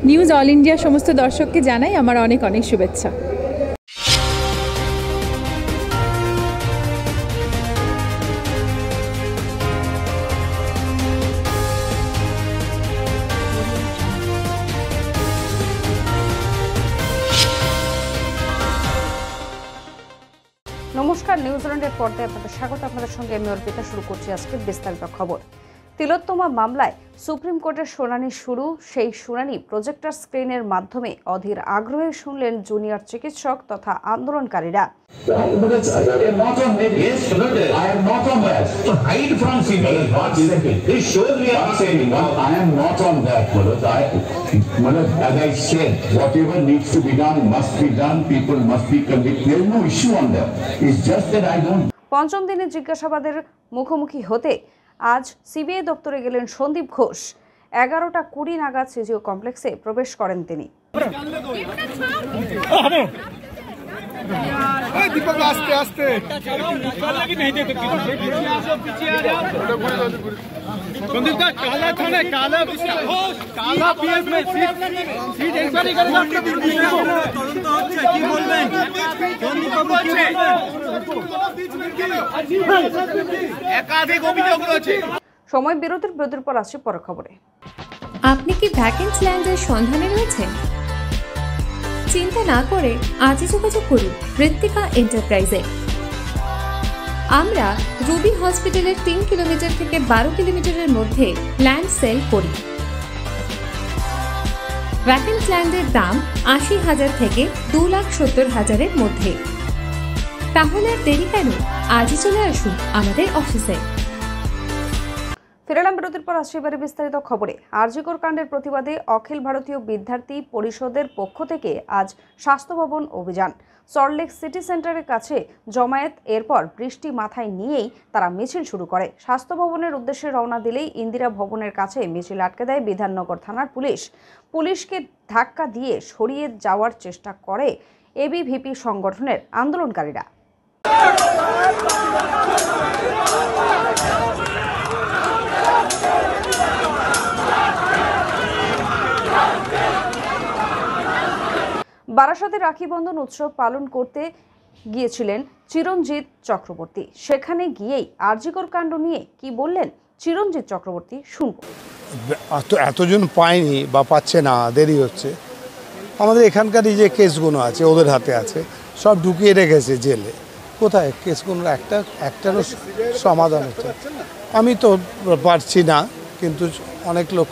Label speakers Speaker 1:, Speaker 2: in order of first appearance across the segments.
Speaker 1: News all India সমস্ত দর্শককে জানাই আমার অনেক অনেক শুভেচ্ছা।
Speaker 2: নমস্কার, নিউজিল্যান্ডের পর্দায় আপনাদের স্বাগত। আপনাদের সঙ্গে আমি অর্পিতা। শুরু করছি আজকের বিস্তারিত খবর। তিলোত্তমা মামলায় সুপ্রিম কোর্টের শুনানি শুরু। সেই শুনানি প্রজেক্টর স্ক্রিনের মাধ্যমে অধীর আগ্রহে শুনলেন জুনিয়র চিকিৎসক তথা আন্দোলনকারীরা। পঞ্চম দিনের জিজ্ঞাসাবাদের মুখোমুখি হতে আজ সিবিআই দপ্তরে গেলেন সন্দীপ ঘোষ। 11:20 নাগাদ সিজিও কমপ্লেক্সে প্রবেশ করেন তিনি। সময় বিরতির পর আসছে পরের খবরে।
Speaker 3: আপনি কি ভ্যাকেন্সি ল্যান্ডের সন্ধানে রয়েছেন? চিন্তা না করে আজই যোগাযোগ করুন ঋত্বিকা এন্টারপ্রাইজে। আমরা রুবি হসপিটালের 3 কিলোমিটার থেকে 12 কিলোমিটারের মধ্যে ল্যান্ড সেল করি। ভ্যাকেন্সি ল্যান্ডের দাম 80,000 থেকে 2,70,000-এর মধ্যে। তাহলে আর দেরি কেন, আজই চলে আসুন আমাদের অফিসে।
Speaker 2: ফিরলাম বিরতির পর আসছে এবারে বিস্তারিত খবরে। আরজিকর কাণ্ডের প্রতিবাদে অখিল ভারতীয় বিদ্যার্থী পরিষদের পক্ষ থেকে আজ স্বাস্থ্য ভবন অভিযান। সল্টলেক সিটি সেন্টারের কাছে জমায়েত। এরপর বৃষ্টি মাথায় নিয়েই তারা মিছিল শুরু করে। স্বাস্থ্য ভবনের উদ্দেশ্যে রওনা দিলেই ইন্দিরা ভবনের কাছে মিছিল আটকে দেয় বিধাননগর থানার পুলিশ। পুলিশকে ধাক্কা দিয়ে সরিয়ে যাওয়ার চেষ্টা করে এবিভিপি সংগঠনের আন্দোলনকারীরা। বারাসাতে রাখি বন্ধন উৎসব পালন করতে গিয়েছিলেন চিরঞ্জিত চক্রবর্তী। সেখানে গিয়েই আরজিকর কাণ্ড নিয়ে কি বললেন চিরঞ্জিত চক্রবর্তী, শুনব।
Speaker 4: এতজন পায়নি বা পাচ্ছে না, দেরি হচ্ছে। আমাদের এখানকারই যে কেসগুলো আছে ওদের হাতে আছে, সব ঢুকিয়ে রেখেছে জেলে। কোথায় কেসগুলো একটারও সমাধান হচ্ছে? আমি তো পারছি না, কিন্তু অনেক লোক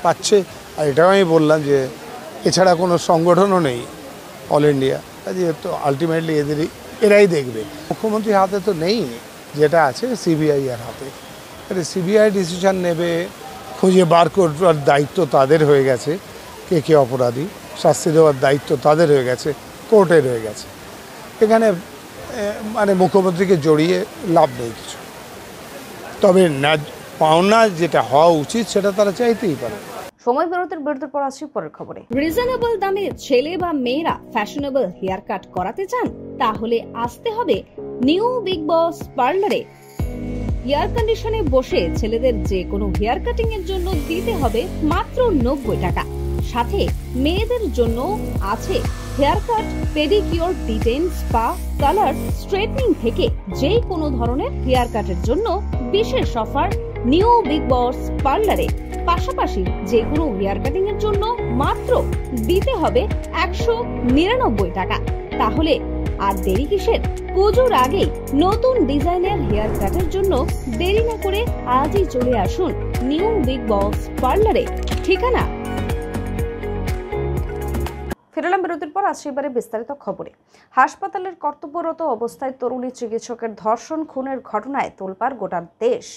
Speaker 4: পাচ্ছে। আর এটাও আমি বললাম যে এছাড়া কোনো সংগঠনও নেই অল ইন্ডিয়া, যেহেতু আলটিমেটলি এরাই দেখবে। মুখ্যমন্ত্রীর হাতে তো নেই, যেটা আছে সিবিআই এর হাতে। সিবিআই ডিসিশন নেবে, খুঁজে বার করার দায়িত্ব তাদের হয়ে গেছে। কে কে অপরাধী, শাস্তি দেওয়ার দায়িত্ব তাদের হয়ে গেছে, কোর্টের হয়ে গেছে। এখানে মানে মুখ্যমন্ত্রীকে জড়িয়ে লাভ নেই কিছু। তবে না, পাওনা যেটা হওয়া উচিত সেটা তারা চাইতেই পারে।
Speaker 2: সময় বিরতির পর আসছি পরের খবরে।
Speaker 5: রিজনেবল দামে ছেলে বা মেয়েরা ফ্যাশনেবল হেয়ার কাট করাতে চান? তাহলে আসতে হবে নিউ বিগ বস পার্লারে। এয়ার কন্ডিশনে বসে ছেলেদের যে কোনো হেয়ার কাটিং এর জন্য দিতে হবে মাত্র 90 টাকা। সাথে মেয়েদের জন্য আছে haircut, pedicure, detail, spa, colour, straightening থেকে যে কোনো ধরনের হেয়ার কাটের জন্য বিশেষ অফার নিউ বিগ বস পার্লারে। পাশাপাশি যে কোনো হেয়ার কাটিং এর জন্য মাত্র দিতে হবে 199 টাকা। তাহলে আর দেরি কিসের? পুজোর আগেই নতুন ডিজাইনের হেয়ার কাটের জন্য দেরি না করে আজই চলে আসুন নিউ বিগ বস পার্লারে। ঠিকানা।
Speaker 2: ফিরলাম বিরতির পর আসছে এবারে বিস্তারিত খবরে। হাসপাতালের কর্তব্যরত অবস্থায় তরুণী চিকিৎসকের ধর্ষণ খুনের ঘটনায় তোলপাড় গোটা দেশ।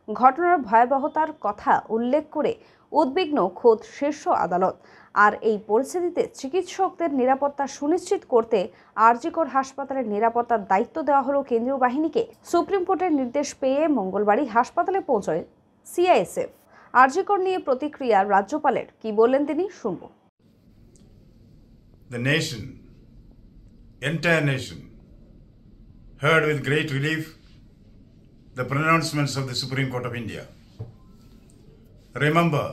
Speaker 2: ঘটনার ভয়াবহতার কথা উল্লেখ করে উদ্বিগ্ন খোদ শীর্ষ আদালত। আর এই পরিস্থিতিতে চিকিৎসকদের নিরাপত্তা সুনিশ্চিত করতে আরজিকর হাসপাতালের নিরাপত্তার দায়িত্ব দেওয়া হলো কেন্দ্রীয় বাহিনীকে। সুপ্রিম কোর্টের নির্দেশ পেয়ে মঙ্গলবারই হাসপাতালে পৌঁছয় সিআইএসএফ। আরজিকর নিয়ে প্রতিক্রিয়া রাজ্যপালের, কি বললেন তিনি, শুনব।
Speaker 6: The nation, entire nation, heard with great relief the pronouncements of the Supreme Court of India. Remember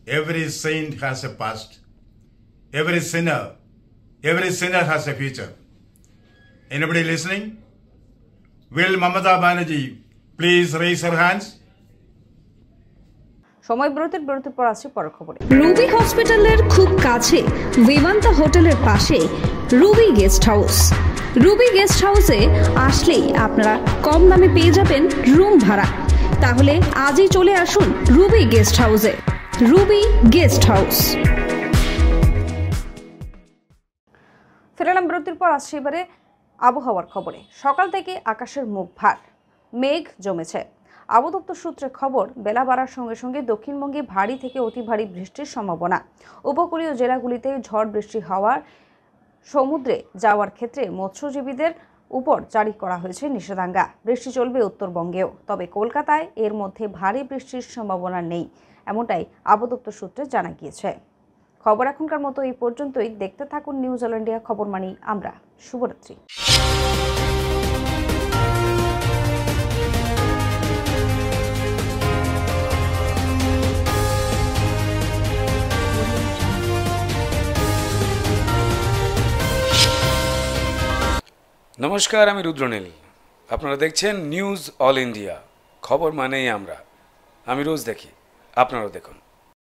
Speaker 6: every saint has a past, every sinner has a future. Anybody listening? Will Mamata Banerjee please raise her hands?
Speaker 2: সময় বিরতির পর আসছি পরের খবরে।
Speaker 5: Ruby হসপিটালের খুব কাছে বিমান্তা হোটেলের পাশে Ruby guest house. Ruby guest হাউসে আসলেই আপনারা কম দামে পেয়ে যাবেন রুম ভাড়া। তাহলে আজই চলে আসুন রুবি গেস্ট হাউসে। Ruby guest house.
Speaker 2: ফিরলাম বিরতির পর আসছি এবারে আবহাওয়ার খবরে। সকাল থেকে আকাশের মুখ ভার, মেঘ জমেছে। আবহাওয়া দপ্তর সূত্রে খবর, বেলা বাড়ার সঙ্গে সঙ্গে দক্ষিণবঙ্গে ভারী থেকে অতি ভারী বৃষ্টির সম্ভাবনা। উপকূলীয় জেলাগুলিতে ঝড় বৃষ্টি হওয়ার, সমুদ্রে যাওয়ার ক্ষেত্রে মৎস্যজীবীদের উপর জারি করা হয়েছে নিষেধাজ্ঞা। বৃষ্টি চলবে উত্তরবঙ্গেও, তবে কলকাতায় এর মধ্যে ভারী বৃষ্টির সম্ভাবনা নেই, এমনটাই আবহাওয়া দপ্তর সূত্রে জানা গিয়েছে। খবর এখনকার মতো এই পর্যন্তই। দেখতে থাকুন নিউজ অল ইন্ডিয়া, খবর মানি আমরা। শুভরাত্রি।
Speaker 7: নমস্কার, আমি রুদ্রনীল। আপনারা দেখছেন নিউজ অল ইন্ডিয়া, খবর মানেই আমরা। আমি রোজ দেখি, আপনারাও দেখুন।